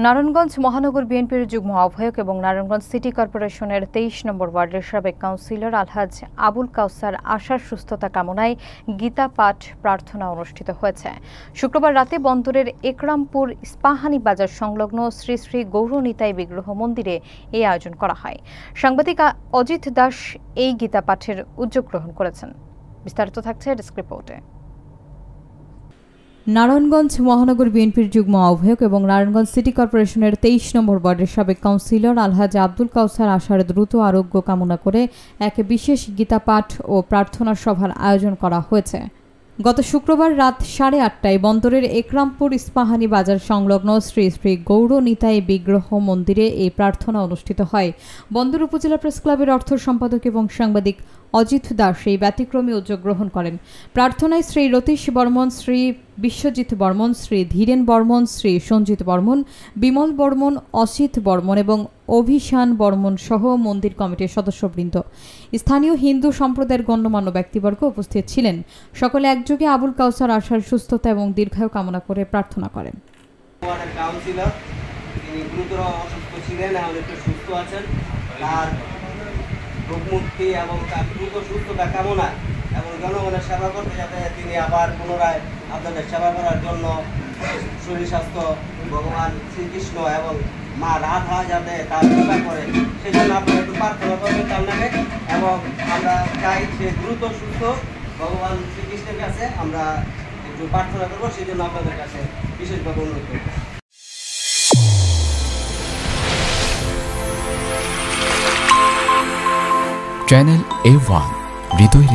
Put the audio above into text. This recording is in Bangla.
নারায়ণগঞ্জ মহানগর বিএনপির যুগ্ম আহ্বায়ক এবং নারায়ণগঞ্জ সিটি কর্পোরেশনের 23 নম্বর ওয়ার্ডের সাবেক কাউন্সিলর আলহাজ আবুল কাউসার আশার সুস্থতা কামনায় গীতা পাঠ প্রার্থনা অনুষ্ঠিত হয়েছে। শুক্রবার রাতে বন্দরের একরামপুর ইস্পাহানি বাজার সংলগ্ন শ্রী শ্রী গৌরনিতাই বিগ্রহ মন্দিরে এই আয়োজন করা হয়। সাংবাদিক অজিত দাস এই গীতা পাঠের উদ্যোগ গ্রহণ করেছেন। বিস্তারিত থাকছে ডেস্ক রিপোর্টে। নারায়ণগঞ্জ মহানগর বিএনপির যুগ্ম আহ্বায়ক এবং নারায়ণগঞ্জ সিটি কর্পোরেশনের 23 নম্বর ওয়ার্ডের সাবেক কাউন্সিলর আলহাজ আবুল কাউসার আশার দ্রুত আরোগ্য কামনা করে এক বিশেষ গীতা পাঠ ও প্রার্থনা সভার আয়োজন করা হয়েছে। গত শুক্রবার রাত 8:30টায় বন্দরের একরামপুর ইস্পাহানি বাজার সংলগ্ন শ্রী শ্রী গৌরনিতাই বিগ্রহ মন্দিরে এই প্রার্থনা অনুষ্ঠিত হয়। বন্দর উপজেলা প্রেস ক্লাবের অর্থ সম্পাদক এবং সাংবাদিক অজিত দাস এই ব্যতিক্রমী উদ্যোগ গ্রহণ করেন। প্রার্থনায় শ্রী রতীশ বর্মন, শ্রী বিশ্বজিৎ বর্মন, শ্রী ধীরেন বর্মন, শ্রী সঞ্জিত বর্মন, বিমল বর্মন, অসিত বর্মন এবং অভিশান বর্মন সহ মন্দির কমিটির সদস্যবৃন্দ, স্থানীয় হিন্দু সম্প্রদায়ের গণ্যমান্য ব্যক্তিবর্গ উপস্থিত ছিলেন। সকলে একযোগে আবুল কাউসার আশার সুস্থতা এবং দীর্ঘায়ু কামনা করে প্রার্থনা করেন। মুক্তি এবং তার দ্রুত সুস্থতা কামনা এবং জনগণের সেবা করতে যাতে তিনি আবার পুনরায় আপনাদের সেবা করার জন্য শরীর স্বাস্থ্য ভগবান শ্রীকৃষ্ণ এবং মা রাধা যাতে তার সেবা করে সেই জন্য আপনারা একটু প্রার্থনা করবেন তার নামে এবং আমরা চাই সে দ্রুত সুস্থ ভগবান শ্রীকৃষ্ণের কাছে আমরা একটু প্রার্থনা করবো, সেই জন্য আপনাদের কাছে বিশেষভাবে অনুরোধ করবো। চ্যানেল A1 হৃদয়ের